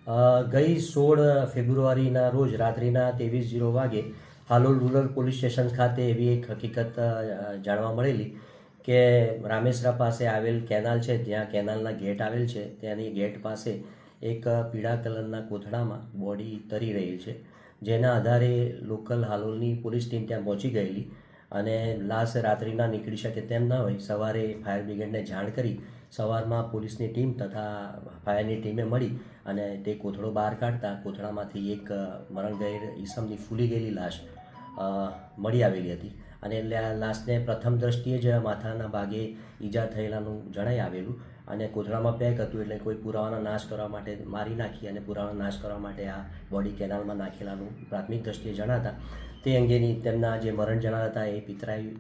ગઈ 16 ફેબ્રુઆરીના રોજ રાત્રિના 23:00 વાગે હાલોલ રૂરલ પોલીસ સ્ટેશન ખાતે એવી એક હકીકત જાણવા મળેલી કે રામેસરા પાસે આવેલ કેનાલ છે, જ્યાં કેનાલના ગેટ આવેલ છે, ત્યાંની ગેટ પાસે એક પીળા કલરના કોથળામાં બોડી તરી રહી છે, જેના આધારે લોકલ હાલોલની પોલીસ ટીમ ત્યાં પહોંચી ગયેલી અને લાશ રાત્રિના નીકળી શકે તેમ ન હોય સવારે ફાયર બ્રિગેડને જાણ કરી સવારમાં પોલીસની ટીમ તથા ફાયરની ટીમે મળી અને તે કોથળો બહાર કાઢતા કોથળામાંથી એક મરણ ગયેલ ઈસમની ફૂલી ગયેલી લાશ મળી આવેલી હતી અને લાશને પ્રથમ દ્રષ્ટિએ જ માથાના ભાગે ઈજા થયેલાનું જણાઈ આવેલું અને કોથળામાં પેક હતું, એટલે કોઈ પુરાવાનો નાશ કરવા માટે મારી નાખી અને પુરાવાનો નાશ કરવા માટે આ બોડી કેનાલમાં નાખેલાનું પ્રાથમિક દ્રષ્ટિએ જણાતા તે અંગેની તેમના જે મરણ જણાતા હતા એ પિતરાઈ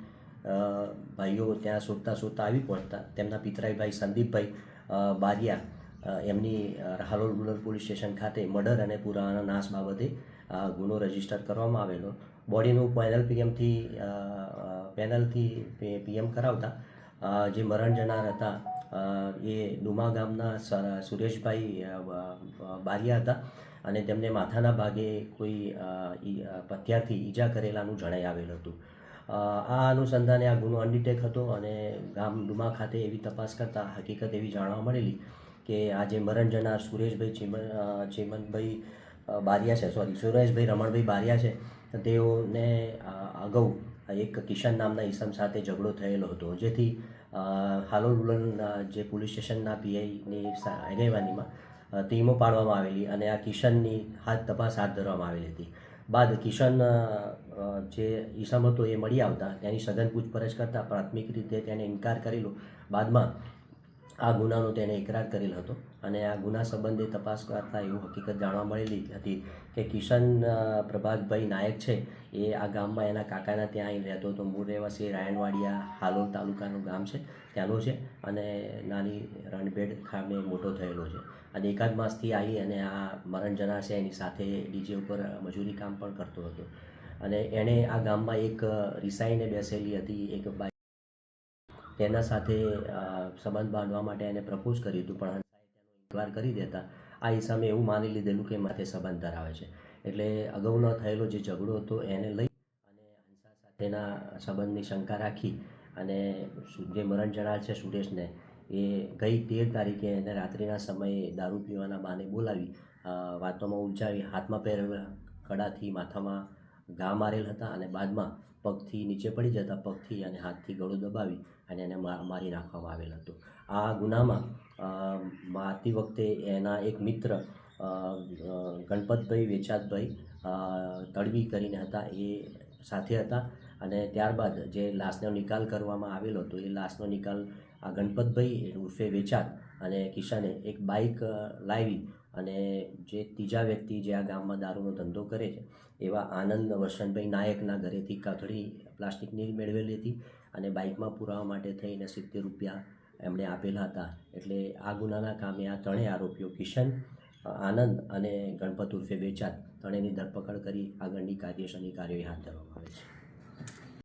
ભાઈઓ ત્યાં શોધતા આવી પહોંચતા તેમના પિતરાઈ ભાઈ સંદીપભાઈ બારિયા એમની હાલોલ રૂરલ પોલીસ સ્ટેશન ખાતે મર્ડર અને પુરાવાના નાશ બાબતે ગુનો રજીસ્ટર કરવામાં આવેલો. બોડીનું પેનલથી પીએમ કરાવતા જે મરણ જનાર હતા એ ડુમા ગામના સુરેશભાઈ બારિયા હતા અને તેમને માથાના ભાગે કોઈ હથિયારથી ઈજા કરેલાનું જણાઈ આવેલું હતું. આ અનુસંધાને આ ગુનો અનડિટેક હતો અને ગામ ડુમા ખાતે એવી તપાસ કરતા હકીકત એવી જાણવા મળેલી કે આ જે મરણ જનાર ચેમનભાઈ બારિયા છે, સુરેશભાઈ રમણભાઈ બારિયા છે, તેઓને અગાઉ એક કિશન નામના ઈસમ સાથે ઝઘડો થયેલો હતો, જેથી હાલોલ રૂરલ જે પોલીસ સ્ટેશનના પીઆઈની આગેવાનીમાં ટીમો પાડવામાં આવેલી અને આ કિશનની તપાસ હાથ ધરવામાં આવેલી હતી. બાદ કિશન જે ઈસમ હતો એ મળી આવતા તેની સઘન પૂછપરછ કરતાં પ્રાથમિક રીતે તેને ઇનકાર કરેલો. બાદમાં આ ગુનાનો તેને ઇકરાર કરેલ હતો અને આ ગુના સંબંધે તપાસ કરતાં એવું હકીકત જાણવા મળેલી હતી કે કિશન પ્રભાતભાઈ નાયક છે એ આ ગામમાં એના કાકાના ત્યાં આવીને રહેતો હતો. મૂળ રહેવાસી રાયણવાડિયા હાલોલ તાલુકાનું ગામ છે, ત્યાંનો છે અને નાની રણભેડ ખામે મોટો થયેલો છે અને એકાદ માસથી આવી અને આ મરણ જનાર છે એની સાથે ડીજે ઉપર મજૂરી કામ પણ કરતો હતો અને એણે આ ગામમાં એક રિસાઈને બેસેલી હતી એક બાઈ, તેના સાથે સંબંધ બાંધવા માટે એને પ્રપોઝ કર્યું હતું, પણ હંસાએ તેનો ઇનકાર કરી દેતા આ ઈસામે એવું માની લીધેલું કે માથે સંબંધ ધરાવે છે, એટલે અગાઉનો થયેલો જે ઝઘડો હતો એને લઈ અને હંસા સાથેના સંબંધની શંકા રાખી અને જે મરણ જનાર છે સુરેશને એ ગઈ 13 તારીખે એને રાત્રિના સમયે દારૂ પીવાના બહાને બોલાવી વાતોમાં ઉલઝાવી હાથમાં પહેરેલા કડાથી માથામાં ઘા મારેલ હતા અને બાદમાં પગથી નીચે પડી જતા પગથી અને હાથથી ગળું દબાવી અને એને મારી નાખવામાં આવેલ હતો. આ ગુનામાં મારતી વખતે એના એક મિત્ર ગણપતભાઈ વેચાતભાઈ તડવી કરીને હતા એ સાથે હતા અને ત્યારબાદ જે લાશનો નિકાલ કરવામાં આવેલો હતો એ લાશનો નિકાલ આ ગણપતભાઈ ઉર્ફે વેચાત અને કિશને એક બાઇક લાવી અને જે ત્રીજા વ્યક્તિ જે આ ગામમાં દારૂનો ધંધો કરે છે એવા આનંદ વસંતભાઈ નાયકના ઘરેથી કાથળી પ્લાસ્ટિકની મેળવેલી હતી અને બાઇકમાં પુરાવા માટે થઈને 70 રૂપિયા એમણે આપેલા હતા. એટલે આ ગુનાના કામે આ ત્રણેય આરોપીઓ કિશન, આનંદ અને ગણપત ઉર્ફે વેચાત ત્રણેયની ધરપકડ કરી આગળની કાયદેસરની કાર્યવાહી હાથ ધરવામાં આવે છે.